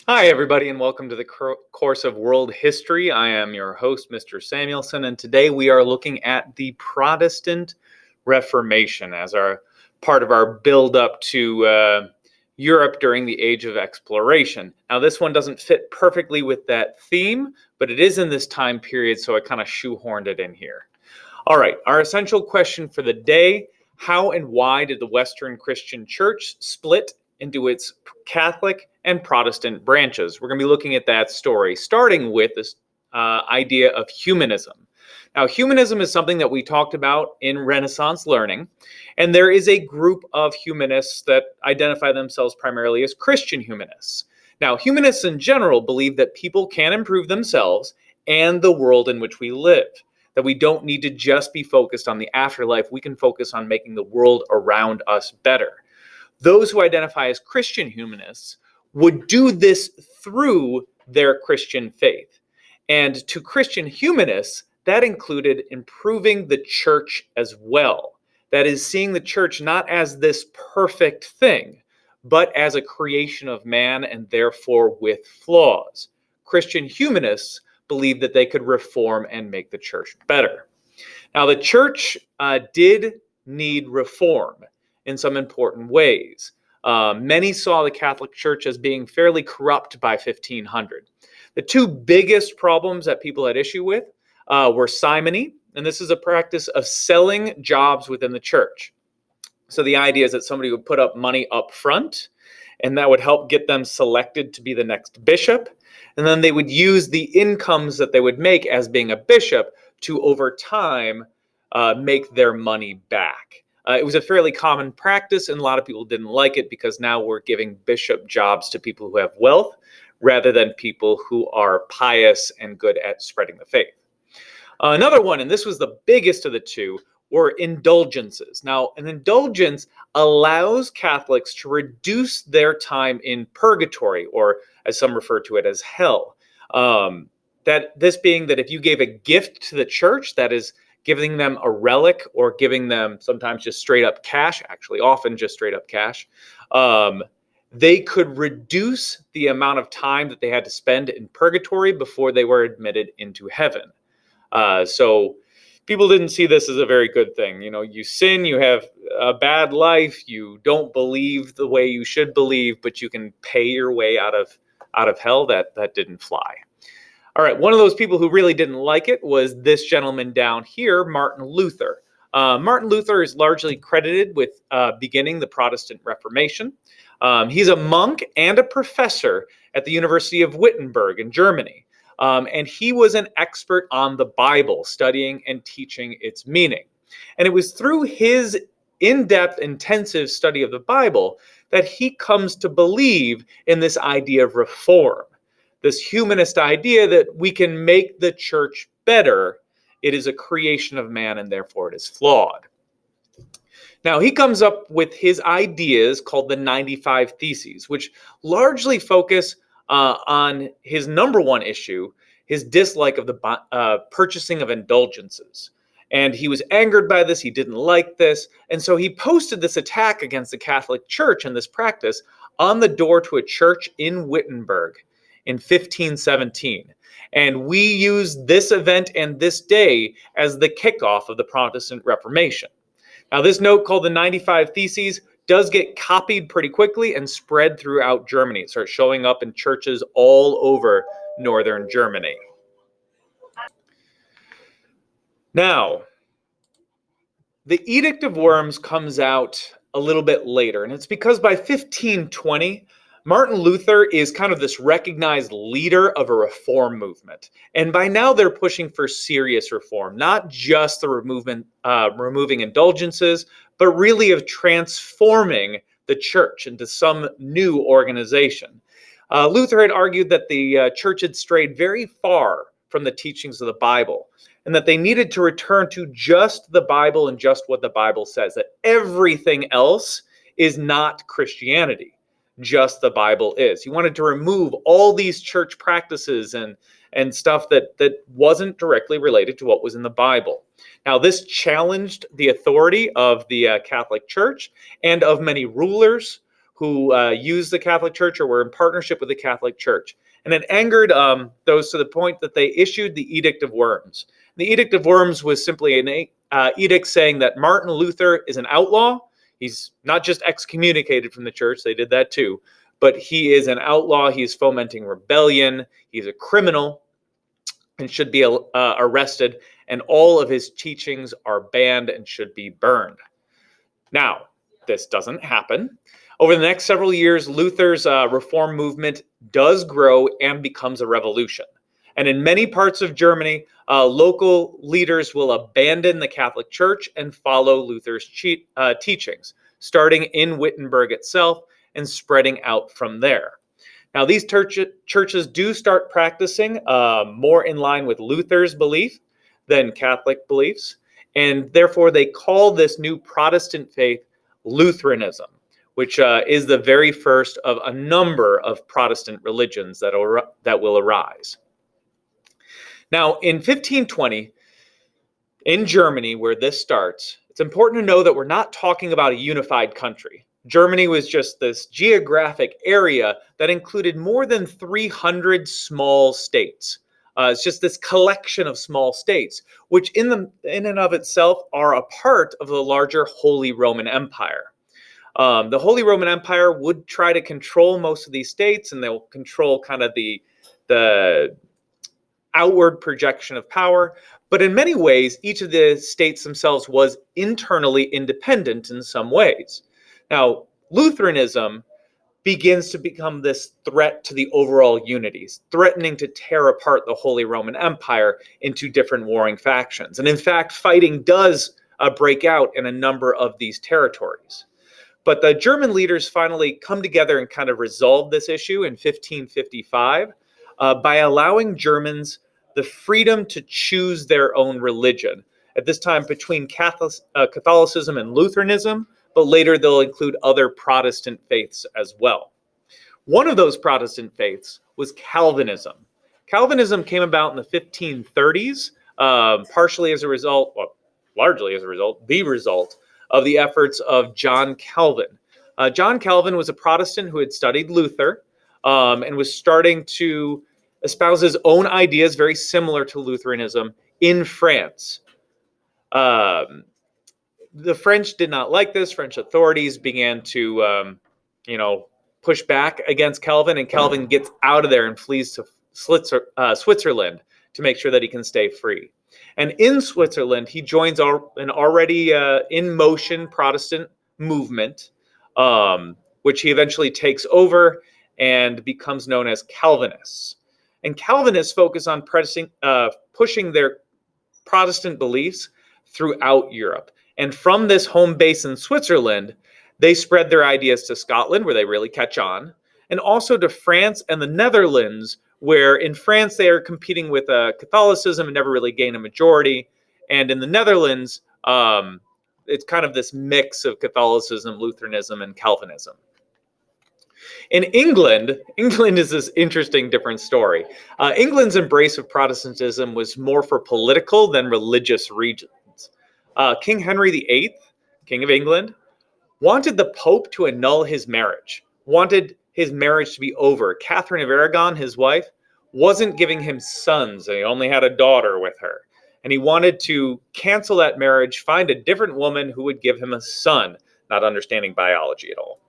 Hi, everybody, and welcome to the course of World History. I am your host, Mr. Samuelson, and today we are looking at the Protestant Reformation as our part of our build-up to Europe during the Age of Exploration. Now, this one doesn't fit perfectly with that theme, but it is in this time period, so I kind of shoehorned it in here. All right, our essential question for the day: how and why did the Western Christian Church split into its Catholic and Protestant branches? We're going to be looking at that story, starting with this idea of humanism. Now, humanism is something that we talked about in Renaissance learning, and there is a group of humanists that identify themselves primarily as Christian humanists. Now, humanists in general believe that people can improve themselves and the world in which we live, that we don't need to just be focused on the afterlife. We can focus on making the world around us better. Those who identify as Christian humanists would do this through their Christian faith. And to Christian humanists, that included improving the church as well. That is, seeing the church not as this perfect thing, but as a creation of man and therefore with flaws. Christian humanists believed that they could reform and make the church better. Now, the church did need reform in some important ways. Many saw the Catholic Church as being fairly corrupt by 1500. The two biggest problems that people had issue with were simony, and this is a practice of selling jobs within the church. So the idea is that somebody would put up money up front, and that would help get them selected to be the next bishop. And then they would use the incomes that they would make as being a bishop to, over time, make their money back. It was a fairly common practice, and a lot of people didn't like it because now we're giving bishop jobs to people who have wealth rather than people who are pious and good at spreading the faith. Another one, and this was the biggest of the two, were indulgences. Now, an indulgence allows Catholics to reduce their time in purgatory, or as some refer to it as hell. That this being that if you gave a gift to the church, that is giving them a relic or giving them sometimes just straight up cash, actually often just straight up cash, they could reduce the amount of time that they had to spend in purgatory before they were admitted into heaven. So people didn't see this as a very good thing. You know, you sin, you have a bad life, you don't believe the way you should believe, but you can pay your way out of hell. That didn't fly. All right, one of those people who really didn't like it was this gentleman down here, Martin Luther. Martin Luther is largely credited with beginning the Protestant Reformation. He's a monk and a professor at the University of Wittenberg in Germany. And he was an expert on the Bible, studying and teaching its meaning. And it was through his in-depth, intensive study of the Bible that he comes to believe in this idea of reform, this humanist idea that we can make the church better. It is a creation of man, and therefore it is flawed. Now, he comes up with his ideas called the 95 Theses, which largely focus on his number one issue, his dislike of the purchasing of indulgences. And he was angered by this. He didn't like this. And so he posted this attack against the Catholic Church and this practice on the door to a church in Wittenberg in 1517. And we use this event and this day as the kickoff of the Protestant Reformation. Now, this note called the 95 Theses does get copied pretty quickly and spread throughout Germany. It starts showing up in churches all over northern Germany. Now, the Edict of Worms comes out a little bit later, and it's because by 1520, Martin Luther is kind of this recognized leader of a reform movement. And by now they're pushing for serious reform, not just the removing indulgences, but really of transforming the church into some new organization. Luther had argued that the church had strayed very far from the teachings of the Bible, and that they needed to return to just the Bible and just what the Bible says, that everything else is not Christianity. Just the Bible is. He wanted to remove all these church practices and stuff that wasn't directly related to what was in the Bible. Now, this challenged the authority of the Catholic Church and of many rulers who used the Catholic Church or were in partnership with the Catholic Church. And it angered those to the point that they issued the Edict of Worms. The Edict of Worms was simply an edict saying that Martin Luther is an outlaw. He's not just excommunicated from the church, they did that too, but he is an outlaw. He's fomenting rebellion. He's a criminal and should be arrested, and all of his teachings are banned and should be burned. Now, this doesn't happen. Over the next several years, Luther's reform movement does grow and becomes a revolution. And in many parts of Germany, local leaders will abandon the Catholic Church and follow Luther's teachings, starting in Wittenberg itself and spreading out from there. Now, these churches do start practicing more in line with Luther's belief than Catholic beliefs, and therefore they call this new Protestant faith Lutheranism, which is the very first of a number of Protestant religions that will arise. Now, in 1520, in Germany, where this starts, it's important to know that we're not talking about a unified country. Germany was just this geographic area that included more than 300 small states. It's just this collection of small states, which in and of itself are a part of the larger Holy Roman Empire. The Holy Roman Empire would try to control most of these states, and they'll control kind of the outward projection of power. But in many ways, each of the states themselves was internally independent in some ways. Now, Lutheranism begins to become this threat to the overall unities, threatening to tear apart the Holy Roman Empire into different warring factions. And in fact, fighting does break out in a number of these territories. But the German leaders finally come together and kind of resolve this issue in 1555 by allowing Germans the freedom to choose their own religion. At this time, between Catholicism and Lutheranism, but later they'll include other Protestant faiths as well. One of those Protestant faiths was Calvinism. Calvinism came about in the 1530s, partially as a result, well, largely as a result, the result of the efforts of John Calvin. John Calvin was a Protestant who had studied Luther and was starting to espouse his own ideas, very similar to Lutheranism, in France. The French did not like this. French authorities began to, push back against Calvin, and Calvin gets out of there and flees to Switzerland to make sure that he can stay free. And in Switzerland, he joins an already in motion Protestant movement, which he eventually takes over and becomes known as Calvinists. And Calvinists focus on pushing their Protestant beliefs throughout Europe. And from this home base in Switzerland, they spread their ideas to Scotland, where they really catch on, and also to France and the Netherlands, where in France they are competing with Catholicism and never really gain a majority. And in the Netherlands, it's kind of this mix of Catholicism, Lutheranism, and Calvinism. In England is this interesting, different story. England's embrace of Protestantism was more for political than religious reasons. King Henry VIII, King of England, wanted the Pope to annul his marriage, wanted his marriage to be over. Catherine of Aragon, his wife, wasn't giving him sons, and he only had a daughter with her. And he wanted to cancel that marriage, find a different woman who would give him a son, not understanding biology at all.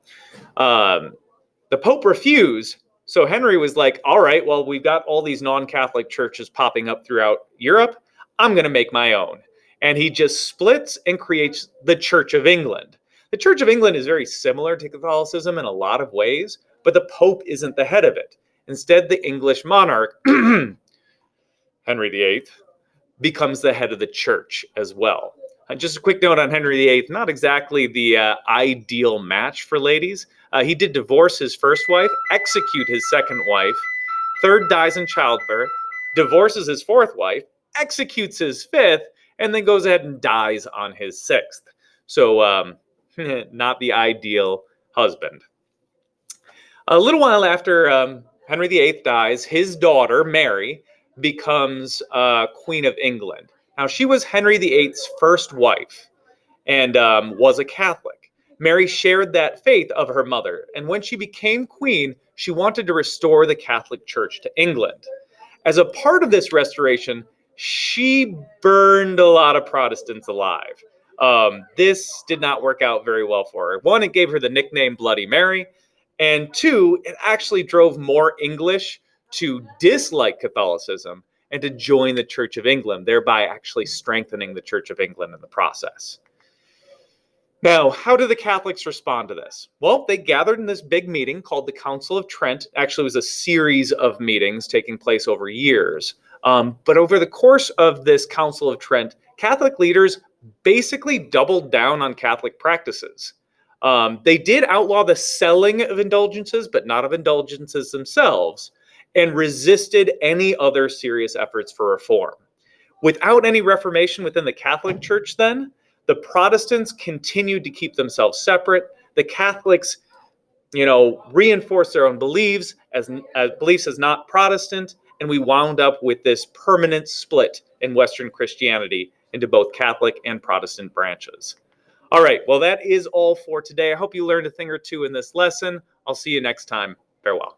The Pope refused, so Henry was like, all right, well, we've got all these non-Catholic churches popping up throughout Europe. I'm going to make my own. And he just splits and creates the Church of England. The Church of England is very similar to Catholicism in a lot of ways, but the Pope isn't the head of it. Instead, the English monarch, Henry VIII, becomes the head of the church as well. Just a quick note on Henry VIII, not exactly the ideal match for ladies. He did divorce his first wife, execute his second wife, third dies in childbirth, divorces his fourth wife, executes his fifth, and then goes ahead and dies on his sixth. So not the ideal husband. A little while after Henry VIII dies, his daughter, Mary, becomes Queen of England. Now, she was Henry VIII's first wife and was a Catholic. Mary shared that faith of her mother, and when she became queen, she wanted to restore the Catholic Church to England. As a part of this restoration, she burned a lot of Protestants alive. This did not work out very well for her. One, it gave her the nickname Bloody Mary, and two, it actually drove more English to dislike Catholicism and to join the Church of England, thereby actually strengthening the Church of England in the process. Now, how do the Catholics respond to this? Well, they gathered in this big meeting called the Council of Trent. Actually, it was a series of meetings taking place over years. But over the course of this Council of Trent, Catholic leaders basically doubled down on Catholic practices. They did outlaw the selling of indulgences, but not of indulgences themselves, and resisted any other serious efforts for reform. Without any reformation within the Catholic Church, then, the Protestants continued to keep themselves separate. The Catholics, reinforced their own beliefs as not Protestant, and we wound up with this permanent split in Western Christianity into both Catholic and Protestant branches. All right, well, that is all for today. I hope you learned a thing or two in this lesson. I'll see you next time. Farewell.